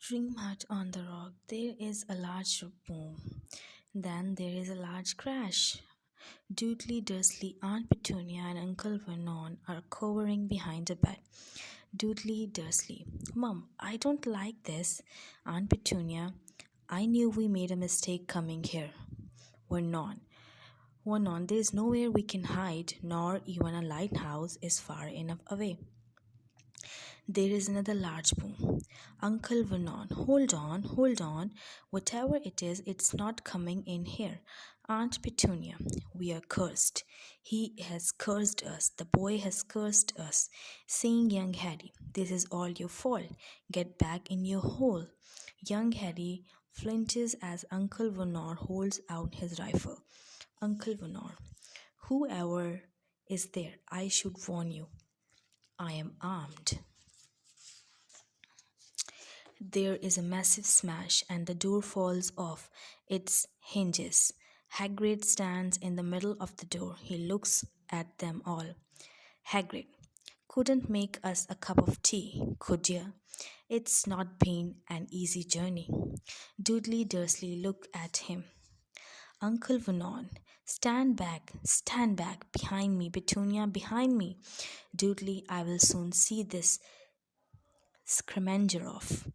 Dream hut on the rock. There is a large boom. Then there is a large crash. Dudley, Dursley, Aunt Petunia, and Uncle Vernon are cowering behind a bed. Dudley, Dursley. Mum, I don't like this. Aunt Petunia. I knew we made a mistake coming here. Vernon. Vernon, there is nowhere we can hide, nor even a lighthouse is far enough away. There is another large boom. Uncle Vernon, hold on, hold on. Whatever it is, it's not coming in here. Aunt Petunia, we are cursed. He has cursed us. The boy has cursed us. Saying young Harry, this is all your fault. Get back in your hole. Young Harry flinches as Uncle Vernon holds out his rifle. Uncle Vernon, whoever is there, I should warn you. I am armed. There is a massive smash, and the door falls off its hinges. Hagrid stands in the middle of the door. He looks at them all. Hagrid, couldn't make us a cup of tea, could ya? It's not been an easy journey. Dudley Dursley looked at him. Uncle Vernon, stand back, behind me, Petunia, behind me. Dudley, I will soon see this scavenger off.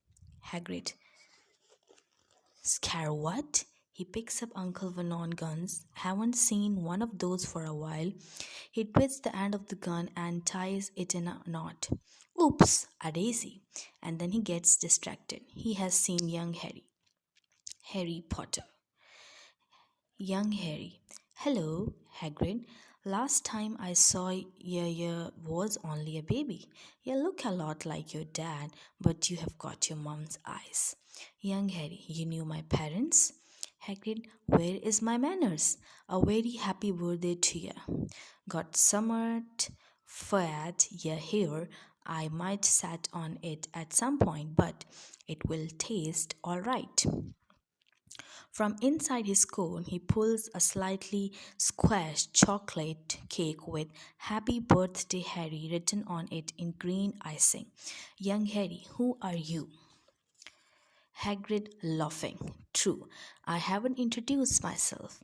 Hagrid, scare what? He picks up Uncle Vernon's guns. Haven't seen one of those for a while. He twists the end of the gun and ties it in a knot. Oops, a daisy. And then he gets distracted. He has seen young Harry. Harry Potter. Young Harry. Hello, Hagrid. Last time I saw you was only a baby. You look a lot like your dad, but you have got your mom's eyes. Young Harry, you knew my parents? Hagrid, where is my manners? A very happy birthday to you. Got summered fat your hair. I might sat on it at some point, but it will taste all right. From inside his cone, he pulls a slightly squashed chocolate cake with Happy Birthday Harry written on it in green icing. Young Harry, who are you? Hagrid laughing. True, I haven't introduced myself.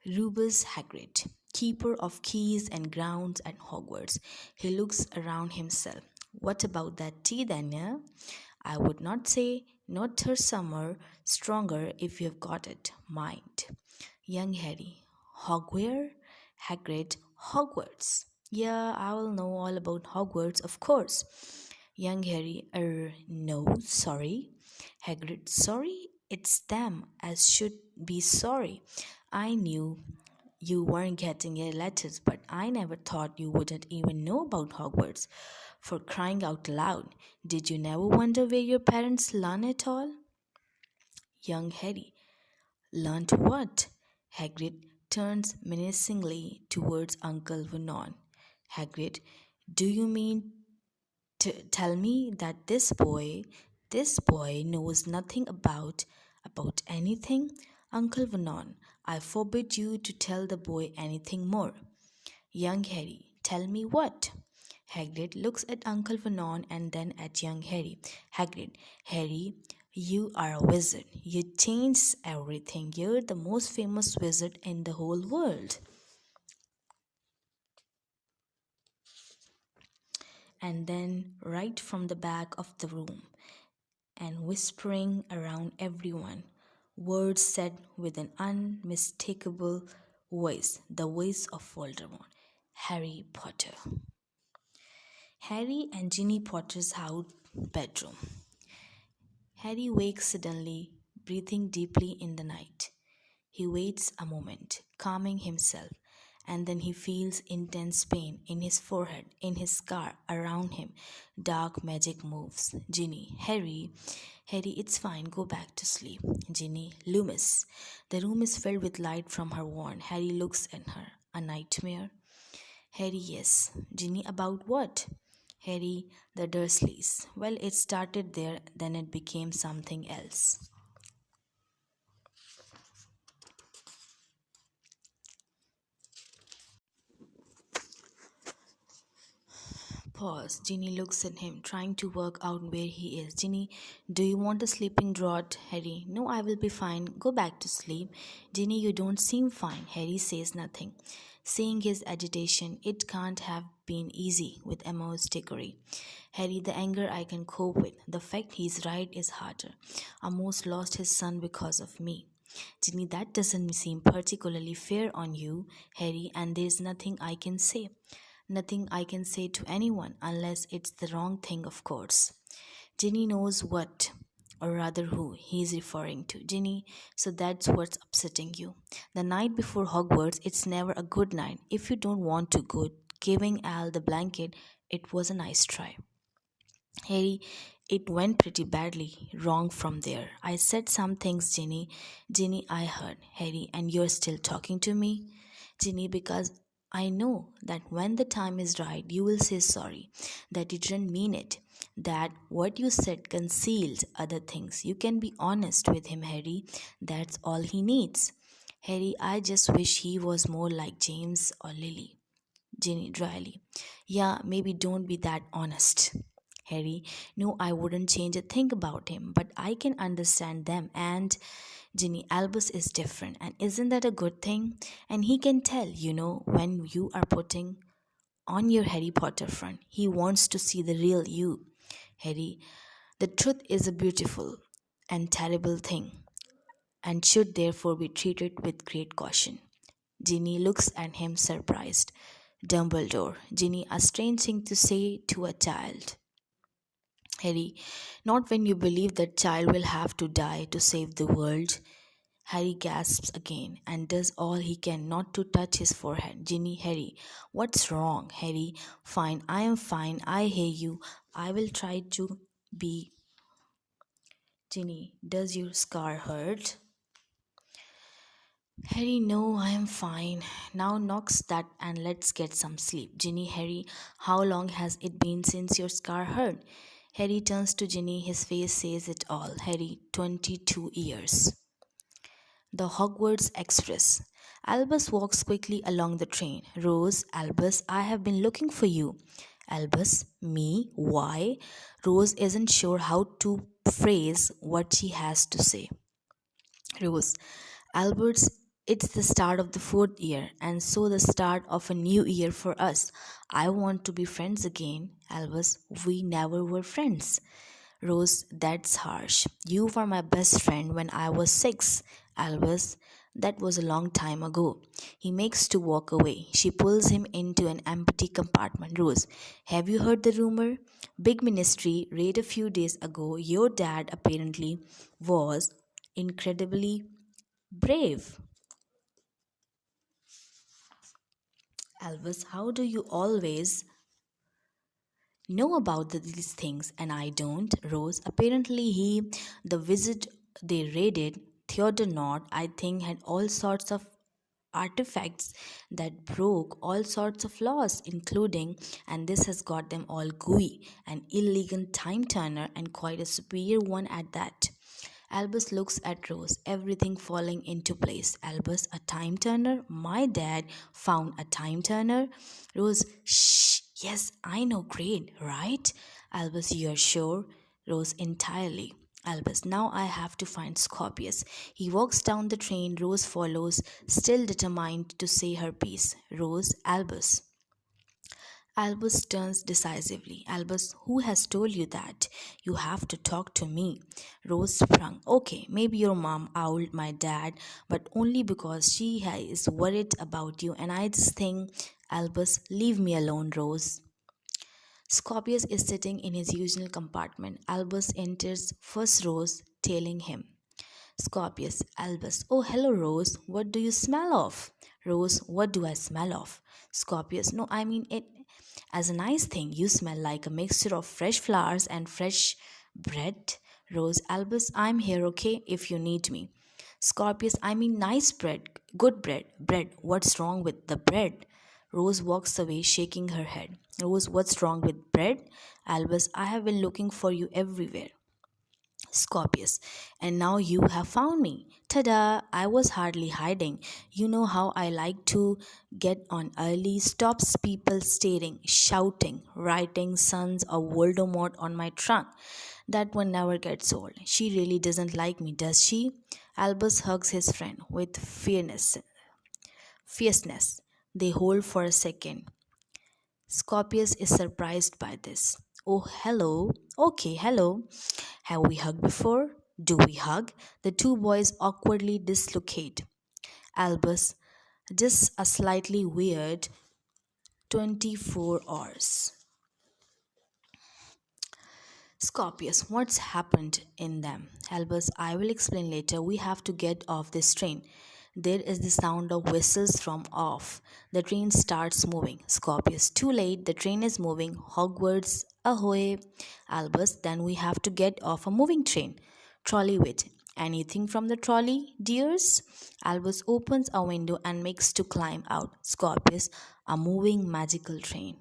Rubus Hagrid, keeper of keys and grounds at Hogwarts. He looks around himself. What about that tea, Daniel? I would not say not her summer stronger if you've got it. Mind. Young Harry. Hogware? Hagrid. Hogwarts. Yeah, I will know all about Hogwarts, of course. Young Harry. No, sorry. Hagrid. Sorry? It's them, as should be sorry. I knew you weren't getting your letters, but I never thought you wouldn't even know about Hogwarts. For crying out loud, did you never wonder where your parents learn at all? Young Harry, learned what? Hagrid turns menacingly towards Uncle Vernon. Hagrid, do you mean to tell me that this boy knows nothing about anything? Uncle Vernon, I forbid you to tell the boy anything more. Young Harry, tell me what? Hagrid looks at Uncle Vernon and then at young Harry. Hagrid, Harry, you are a wizard. You change everything. You're the most famous wizard in the whole world. And then, right from the back of the room, and whispering around everyone, words said with an unmistakable voice, the voice of Voldemort. Harry Potter. Harry and Ginny Potter's house bedroom. Harry wakes suddenly, breathing deeply in the night. He waits a moment, calming himself, and then he feels intense pain in his forehead, in his scar around him. Dark magic moves. Ginny, Harry, it's fine, go back to sleep. Ginny, Loomis. The room is filled with light from her wand. Harry looks at her. A nightmare? Harry, yes. Ginny, about what? Harry, the Dursleys. Well, it started there, then it became something else. Pause. Ginny looks at him, trying to work out where he is. Ginny, do you want a sleeping draught? Harry, no, I will be fine. Go back to sleep. Ginny, you don't seem fine. Harry says nothing. Seeing his agitation, it can't have been easy with Emma's Diggory. Harry, the anger I can cope with. The fact he's right is harder. Amos lost his son because of me. Ginny, that doesn't seem particularly fair on you, Harry, and there's nothing I can say. Nothing I can say to anyone unless it's the wrong thing, of course. Ginny knows what, or rather who, he's referring to. Ginny, so that's what's upsetting you. The night before Hogwarts, it's never a good night. If you don't want to go, giving Al the blanket, it was a nice try. Harry, it went pretty badly wrong from there. I said some things, Ginny. Ginny, I heard. Harry, and you're still talking to me? Ginny, because I know that when the time is right, you will say sorry, that you didn't mean it, that what you said concealed other things. You can be honest with him, Harry. That's all he needs. Harry, I just wish he was more like James or Lily. Ginny dryly. Yeah, maybe don't be that honest. Harry, no, I wouldn't change a thing about him, but I can understand them. And Ginny, Albus is different, and isn't that a good thing? And he can tell, when you are putting on your Harry Potter front. He wants to see the real you. Harry, the truth is a beautiful and terrible thing, and should therefore be treated with great caution. Ginny looks at him surprised. Dumbledore, Ginny, a strange thing to say to a child. Harry, not when you believe that child will have to die to save the world. Harry gasps again and does all he can not to touch his forehead. Ginny, Harry, what's wrong? Harry, fine, I am fine. I hear you. I will try to be. Ginny, does your scar hurt? Harry, no, I am fine. Now knocks that and let's get some sleep. Ginny, Harry, how long has it been since your scar hurt? Harry turns to Ginny, his face says it all. Harry, 22 years. The Hogwarts Express. Albus walks quickly along the train. Rose, Albus, I have been looking for you. Albus, me? Why? Rose isn't sure how to phrase what she has to say. Rose, Alberts, it's the start of the fourth year, and so the start of a new year for us. I want to be friends again. Albus, we never were friends. Rose, that's harsh. You were my best friend when I was 6. Albus, that was a long time ago. He makes to walk away. She pulls him into an empty compartment. Rose, have you heard the rumor? Big ministry read a few days ago. Your dad apparently was incredibly brave. Albus, how do you always know about these things and I don't? Rose, apparently the visit they raided, Theodore I think, had all sorts of artifacts that broke all sorts of laws, including, and this has got them all gooey, an illegal time turner and quite a superior one at that. Albus looks at Rose, everything falling into place. Albus, a time turner? My dad found a time turner? Rose, shh, yes, I know, great, right? Albus, you're sure? Rose, entirely. Albus, now I have to find Scorpius. He walks down the train, Rose follows, still determined to say her piece. Rose, Albus. Albus turns decisively. Albus, who has told you that? You have to talk to me. Rose sprung. Okay, maybe your mom owled my dad, but only because she is worried about you, and I just think, Albus, leave me alone, Rose. Scorpius is sitting in his usual compartment. Albus enters, first Rose tailing him. Scorpius, Albus, oh hello Rose, what do you smell of? Rose, what do I smell of? Scorpius, no, I mean it as a nice thing. You smell like a mixture of fresh flowers and fresh bread. Rose, Albus, I'm here, okay, if you need me. Scorpius, I mean nice bread, good bread, bread, what's wrong with the bread? Rose walks away, shaking her head. Rose, what's wrong with bread? Albus, I have been looking for you everywhere. Scorpius. And now you have found me. Tada! I was hardly hiding. You know how I like to get on early, stops people staring, shouting, writing sons of Voldemort on my trunk. That one never gets old. She really doesn't like me, does she? Albus hugs his friend with fierceness. They hold for a second. Scorpius is surprised by this. Oh, hello. Okay, hello. Have we hugged before? Do we hug? The two boys awkwardly dislocate. Albus, just a slightly weird 24 hours. Scorpius, what's happened in them? Albus, I will explain later. We have to get off this train. There is the sound of whistles from off. The train starts moving. Scorpius, too late. The train is moving. Hogwarts, ahoy. Albus, then we have to get off a moving train. Trolley wait. Anything from the trolley, dears? Albus opens a window and makes to climb out. Scorpius, a moving magical train.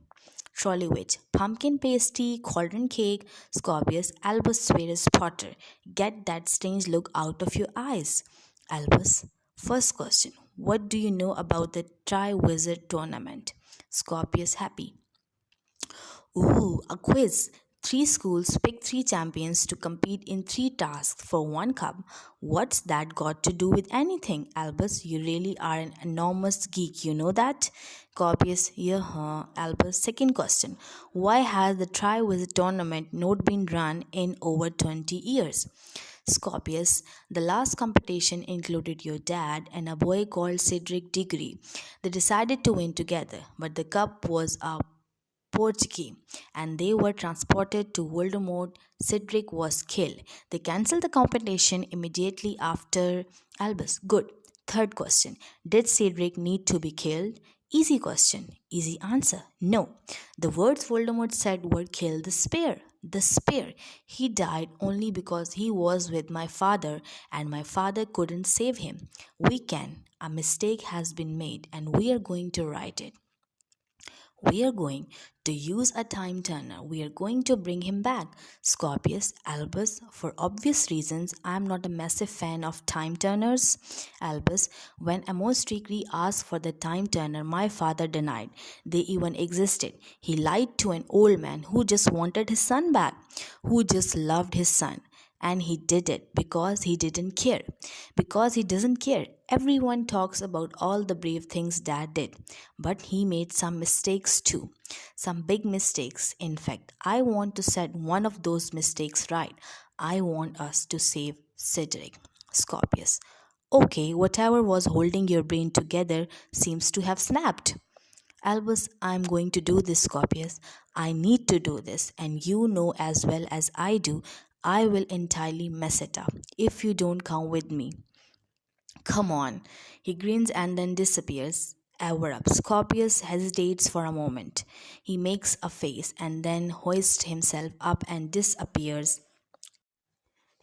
Trolley witch, pumpkin pasty, cauldron cake, Scorpius, Albus Severus Potter. Get that strange look out of your eyes. Albus, first question. What do you know about the Triwizard Tournament? Scorpius, happy. Ooh, a quiz. Three schools pick three champions to compete in three tasks for one cup. What's that got to do with anything? Albus, you really are an enormous geek, you know that? Scorpius, yeah, huh. Albus, second question. Why has the Triwizard tournament not been run in over 20 years? Scorpius, the last competition included your dad and a boy called Cedric Diggory. They decided to win together, but the cup was a Portuguese, and they were transported to Voldemort. Cedric was killed. They cancelled the competition immediately after. Albus. Good. Third question. Did Cedric need to be killed? Easy question. Easy answer. No. The words Voldemort said were kill the spear. The spear. He died only because he was with my father and my father couldn't save him. We can. A mistake has been made and we are going to right it. We are going to use a time turner. We are going to bring him back. Scorpius, Albus, for obvious reasons, I am not a massive fan of time turners. Albus, when Amos Strictly asked for the time turner, my father denied they even existed. He lied to an old man who just wanted his son back, who just loved his son. And he did it because he didn't care. Because he doesn't care. Everyone talks about all the brave things Dad did, but he made some mistakes too. Some big mistakes. In fact, I want to set one of those mistakes right. I want us to save Cedric. Scorpius. Okay, whatever was holding your brain together seems to have snapped. Albus, I'm going to do this, Scorpius. I need to do this, and you know as well as I do, I will entirely mess it up if you don't come with me. Come on. He grins and then disappears. Ever up. Scorpius hesitates for a moment. He makes a face and then hoists himself up and disappears.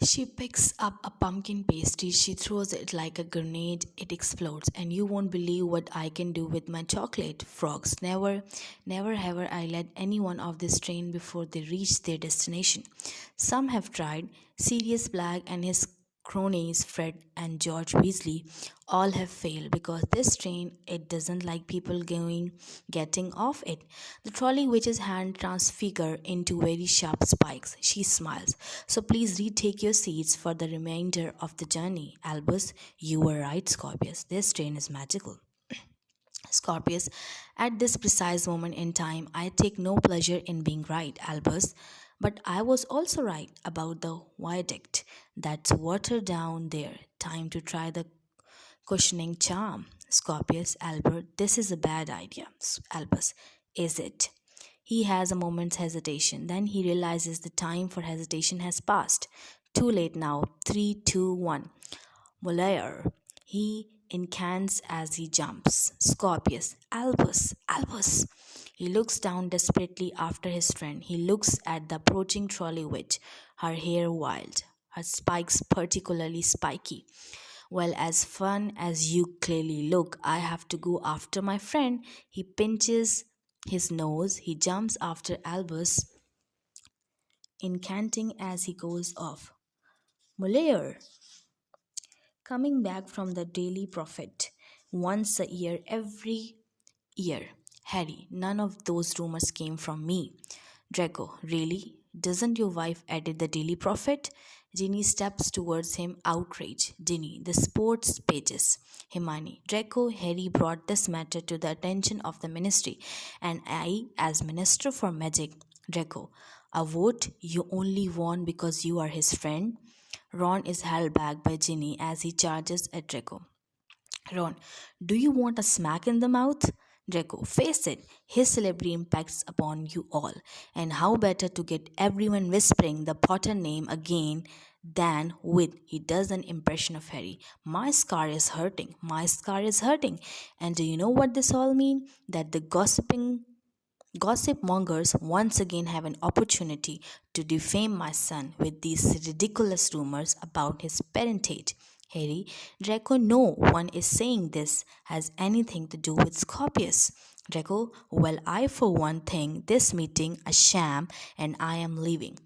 She picks up a pumpkin pastry, she throws it like a grenade, it explodes, and you won't believe what I can do with my chocolate. Frogs, never have I let anyone off this train before they reach their destination. Some have tried. Sirius Black and his cronies, Fred and George Weasley, all have failed because this train it doesn't like people getting off it. The trolley witch's hand transfigure into very sharp spikes. She smiles. So please retake your seats for the remainder of the journey. Albus, you were right, Scorpius. This train is magical. Scorpius, at this precise moment in time, I take no pleasure in being right, Albus. But I was also right about the viaduct. That's water down there. Time to try the cushioning charm. Scorpius, Albert, this is a bad idea. Albus, is it? He has a moment's hesitation. Then he realizes the time for hesitation has passed. Too late now. Three, two, one. Moliere. He incants as he jumps. Scorpius. Albus. Albus. He looks down desperately after his friend. He looks at the approaching trolley witch, her hair wild, her spikes particularly spiky. Well, as fun as you clearly look, I have to go after my friend. He pinches his nose. He jumps after Albus, incanting as he goes off. Muller, coming back from the Daily Prophet once a year, every year. Harry, none of those rumors came from me. Draco, really? Doesn't your wife edit the Daily Prophet? Ginny steps towards him, outraged. Ginny, the sports pages. Hermione, Draco, Harry brought this matter to the attention of the ministry, and I, as Minister for Magic, Draco, a vote you only won because you are his friend? Ron is held back by Ginny as he charges at Draco. Ron, do you want a smack in the mouth? Draco, face it, his celebrity impacts upon you all. And how better to get everyone whispering the Potter name again than with he does an impression of Harry. My scar is hurting. My scar is hurting. And do you know what this all mean? That the gossip mongers once again have an opportunity to defame my son with these ridiculous rumors about his parentage. Harry, Draco, no one is saying this has anything to do with Scorpius. Draco, well, I for one think this meeting a sham and I am leaving.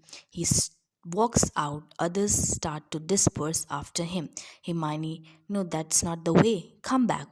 Walks out, others start to disperse after him. Hermione, no, that's not the way. Come back.